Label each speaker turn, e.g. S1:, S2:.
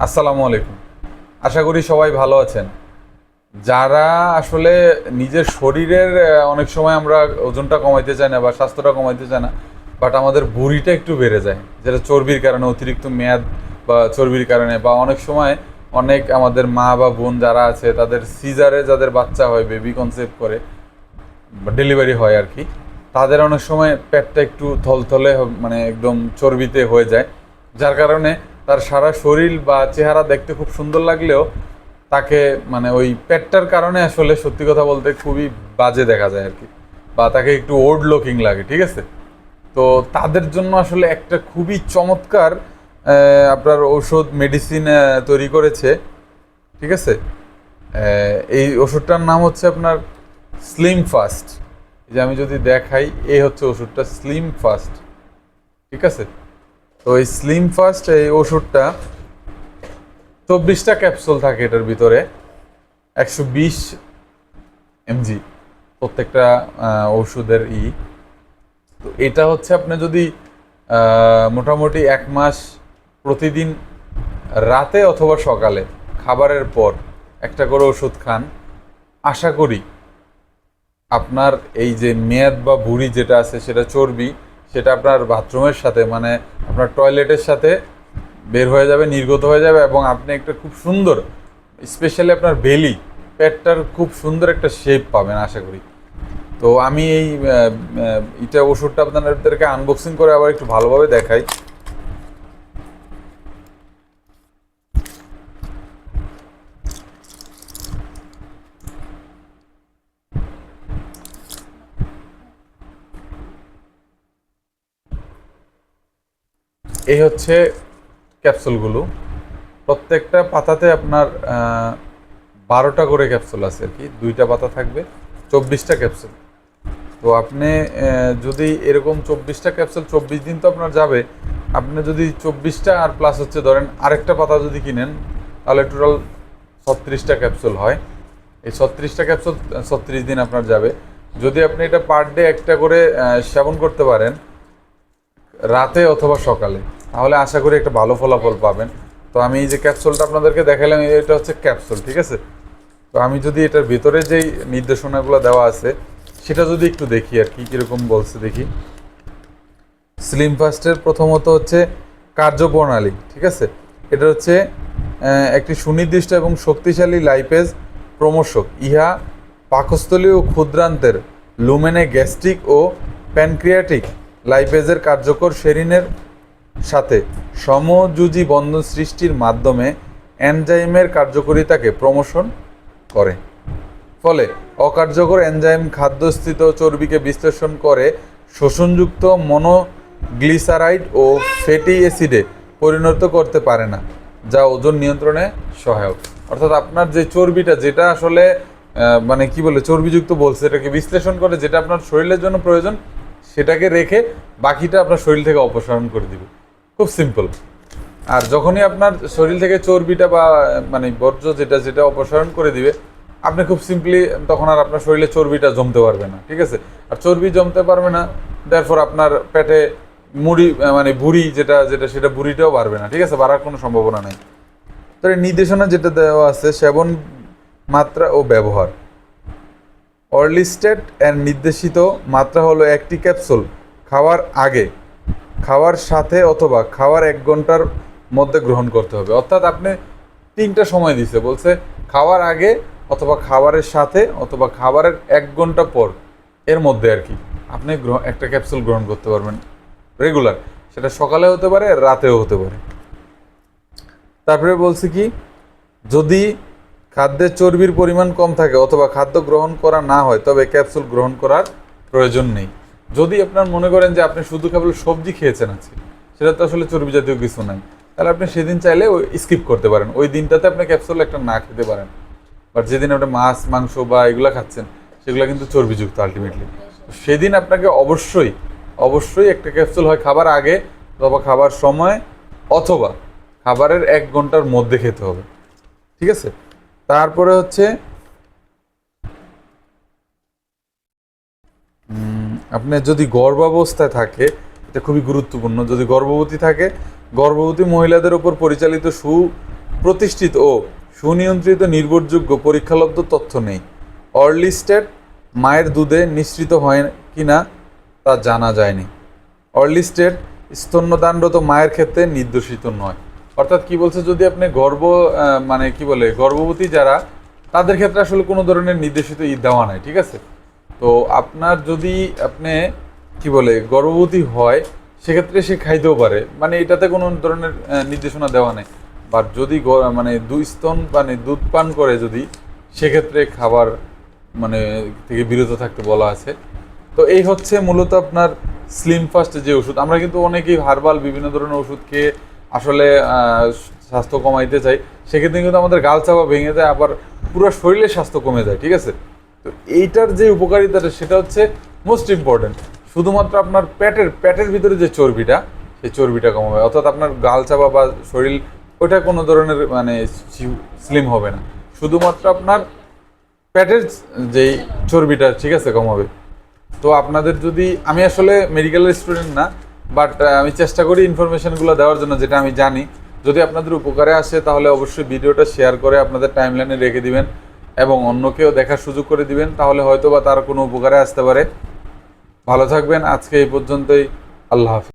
S1: আসসালামু আলাইকুম। আশা করি সবাই ভালো আছেন। যারা আসলে নিজের শরীরের অনেক সময় আমরা ওজনটা কমাইতে চাই না বা স্বাস্থ্যটা কমাইতে চাই না, বাট আমাদের ভুঁড়িটা একটু বেড়ে যায়, যেটা চর্বির কারণে, অতিরিক্ত মেয়াদ বা চর্বির কারণে, বা অনেক সময় অনেক আমাদের মা বা বোন যারা আছে তাদের সিজারে যাদের বাচ্চা হয়, বেবি কনসেপ্ট করে বা ডেলিভারি হয় আর কি, তাদের অনেক সময় পেটটা একটু থলথলে মানে একদম চর্বিতে হয়ে যায়, যার কারণে তার সারা শরীর বা চেহারা দেখতে খুব সুন্দর লাগলেও তাকে মানে ওই পেটটার কারণে আসলে সত্যি কথা বলতে খুবই বাজে দেখা যায় আর কি, বা তাকে একটু ওল্ড লুকিং লাগে, ঠিক আছে? তো তাদের জন্য আসলে একটা খুবই চমৎকার আপনার ঔষধ মেডিসিন তৈরি করেছে, ঠিক আছে? এই ওষুধটার নাম হচ্ছে আপনার স্লিম ফাস্ট। এই যে আমি যদি দেখাই, এই হচ্ছে ওষুধটা স্লিম ফাস্ট, ঠিক আছে? তো এই স্লিম ফাস্ট এই ওষুধটা 24টা ক্যাপসুল থাকে এটার ভিতরে, 120 mg প্রত্যেকটা ওষুধের তো এটা হচ্ছে আপনি যদি মোটামুটি 1 মাস প্রতিদিন রাতে অথবা সকালে খাবারের পর একটা করে ওষুধ খান, আশা করি আপনার এই যে মেদ বা ভুঁড়ি যেটা আছে সেটা চর্বি, সেটা আপনার বাথরুমের সাথে মানে আপনার টয়লেটের সাথে বের হয়ে যাবে, নির্গত হয়ে যাবে, এবং আপনি একটা খুব সুন্দর, স্পেশালি আপনার বেলি, পেটটার খুব সুন্দর একটা শেপ পাবেন আশা করি। তো আমি এই এটা ওষুধটা আপনাদেরকে আনবক্সিং করে আবার একটু ভালোভাবে দেখাই। এই হচ্ছে ক্যাপসুলগুলো, প্রত্যেকটা পাতাতে আপনার 12টা করে ক্যাপসুল আছে আর কি, 2টা পাতা থাকবে, 24টা ক্যাপসুল। তো আপনি যদি এরকম 24টা ক্যাপসুল 24 দিন তো আপনার যাবে, আপনি যদি 24টা আর প্লাস হচ্ছে ধরেন আরেকটা পাতা যদি কিনেন, তাহলে টোটাল 36টা ক্যাপসুল হয়। এই 36টা ক্যাপসুল 36 দিন আপনার যাবে। যদি আপনি এটা পার ডে একটা করে সেবন করতে পারেন রাতে অথবা সকালে, তাহলে আশা করি একটা ভালো ফলাফল পাবেন। তো আমি এই যে ক্যাপসুলটা আপনাদেরকে দেখালাম, এটা হচ্ছে ক্যাপসুল, ঠিক আছে? তো আমি যদি এটার ভিতরে যেই নির্দেশনাগুলো দেওয়া আছে সেটা যদি একটু দেখি আর কি কীরকম বলছে দেখি। স্লিম ফাস্টের প্রথমত হচ্ছে কার্যপ্রণালী, ঠিক আছে? এটা হচ্ছে একটি সুনির্দিষ্ট এবং শক্তিশালী লাইপেজ প্রমোশক। ইহা পাকস্থলী ও ক্ষুদ্রান্তের লুমেনে গ্যাস্ট্রিক ও প্যানক্রিয়াটিক লাইপেজের কার্যকর সেরিনের সাথে সমযোজী বন্ধন সৃষ্টির মাধ্যমে এনজাইমের কার্যকারিতাকে প্রমোশন করে। ফলে অকার্যকর এনজাইম খাদ্যস্থিত চর্বিকে বিশ্লেষণ করে শোষণযুক্ত মনোগ্লিসারাইড ও ফ্যাটি অ্যাসিডে পরিণত করতে পারে না, যা ওজন নিয়ন্ত্রণে সহায়ক। অর্থাৎ আপনার যে চর্বিটা, যেটা আসলে মানে কি বলে চর্বিযুক্ত বলছে, এটাকে বিশ্লেষণ করে যেটা আপনার শরীরের জন্য প্রয়োজন সেটাকে রেখে বাকিটা আপনার শরীর থেকে অপসারণ করে দিবে। খুব সিম্পল। আর যখনই আপনার শরীর থেকে চর্বিটা বা মানে বর্জ্য যেটা যেটা অপসারণ করে দিবে, আপনি খুব সিম্পলি তখন আর আপনার শরীরে চর্বিটা জমতে পারবে না, ঠিক আছে? আর চর্বি জমতে পারবে না, দেরফর আপনার পেটে মুড়ি মানে ভুঁড়ি যেটা যেটা সেটা ভুঁড়িটাও বাড়বে না, ঠিক আছে? বাড়ার কোনো সম্ভাবনা নেই। তো এই নির্দেশনা যেটা দেওয়া আছে, সেবন মাত্রা ও ব্যবহার। অরলিস্টেড এর নির্দেশিত মাত্রা হলো একটি ক্যাপসুল খাওয়ার আগে, খাওয়ার সাথে অথবা খাওয়ার 1 ঘন্টার মধ্যে গ্রহণ করতে হবে। অর্থাৎ আপনি 3টা সময় দিছে, বলছে খাওয়ার আগে অথবা খাবারের সাথে অথবা খাবারের 1 ঘন্টা পর, এর মধ্যে আর কি আপনি একটা ক্যাপসুল গ্রহণ করতে পারবেন রেগুলার। সেটা সকালে হতে পারে, রাতেও হতে পারে। তারপরে বলছে কি, যদি খাদ্যের চর্বির পরিমাণ কম থাকে অথবা খাদ্য গ্রহণ করা না হয়, তবে ক্যাপসুল গ্রহণ করার প্রয়োজন নেই। যদি আপনার মনে করেন যে আপনি শুধু কেবল সবজি খেয়েছেন আজকে, সেটা তো আসলে চর্বি জাতীয় কিছু নাই, তাহলে আপনি সেদিন চাইলে ওই স্কিপ করতে পারেন, ওই দিনটাতে আপনি ক্যাপসুল একটা না খেতে পারেন। বাট যেদিন আপনি মাছ মাংস বা এগুলো খাচ্ছেন, সেগুলো কিন্তু চর্বিযুক্ত আলটিমেটলি। সেদিন আপনাকে অবশ্যই অবশ্যই একটা ক্যাপসুল হয় খাবার আগে অথবা খাবার সময় অথবা খাবারের 1 ঘন্টার মধ্যে খেতে হবে, ঠিক আছে? তারপরে হচ্ছে আপনার যদি গর্ভাবস্থায় থাকে, এটা খুবই গুরুত্বপূর্ণ, যদি গর্ভবতী থাকে, গর্ভবতী মহিলাদের উপর পরিচালিত প্রতিষ্ঠিত ও সুনিয়ন্ত্রিত নির্ভরযোগ্য পরীক্ষালব্ধ তথ্য নেই। অর্লি স্টেট মায়ের দুধে নিঃসৃত হয় কিনা তা জানা যায়নি। অর্লি স্টেট স্তন্যদানরত মায়ের ক্ষেত্রে নির্দেশিত নয়। অর্থাৎ কি বলছে, যদি আপনি মানে কি বলে গর্ভবতী যারা, তাদের ক্ষেত্রে আসলে কোনো ধরনের নির্দেশিত দেওয়া নাই, ঠিক আছে। তো আপনার যদি আপনি কি বলে গর্ভবতী হয়, সেক্ষেত্রে সে খাইতেও পারে, মানে এটাতে কোনো ধরনের নির্দেশনা দেওয়া নেই। বাট যদি মানে মানে দুধ পান করে যদি, সেক্ষেত্রে খাবার মানে থেকে বিরত থাকতে বলা আছে। তো এই হচ্ছে মূলত আপনার স্লিম ফাস্ট যে ওষুধ। আমরা কিন্তু অনেকেই হার্বাল বিভিন্ন ধরনের ওষুধ খেয়ে আসলে স্বাস্থ্য কমাইতে চাই, সেক্ষেত্রে কিন্তু আমাদের গাল চাপা ভেঙে যায়, আবার পুরো শরীরের স্বাস্থ্য কমে যায়, ঠিক আছে। তো এইটার যে উপকারিতাটা সেটা হচ্ছে মোস্ট ইম্পর্টেন্ট। শুধুমাত্র আপনার পেটের ভিতরে যে চর্বিটা, সেই চর্বিটা কমাবে, অর্থাৎ আপনার গাল চাপা বা শরীর ওইটা কোনো ধরনের মানে স্লিম হবে না, শুধুমাত্র আপনার পেটের যেই চর্বিটা, ঠিক আছে, কমাবে। তো আপনাদের যদি, আমি আসলে মেডিকেলের স্টুডেন্ট না, বাট আমি চেষ্টা করি ইনফরমেশনগুলো দেওয়ার জন্য যেটা আমি জানি। যদি আপনাদের উপকারে আসে তাহলে অবশ্যই ভিডিওটা শেয়ার করে আপনাদের টাইমলাইনে রেখে দিবেন এবং অন্যকেও দেখার সুযোগ করে দিবেন, তাহলে হয়তো বা তার কোনো উপকারে আসতে পারে। ভালো থাকবেন, আজকে এই পর্যন্তই। আল্লাহ হাফিজ।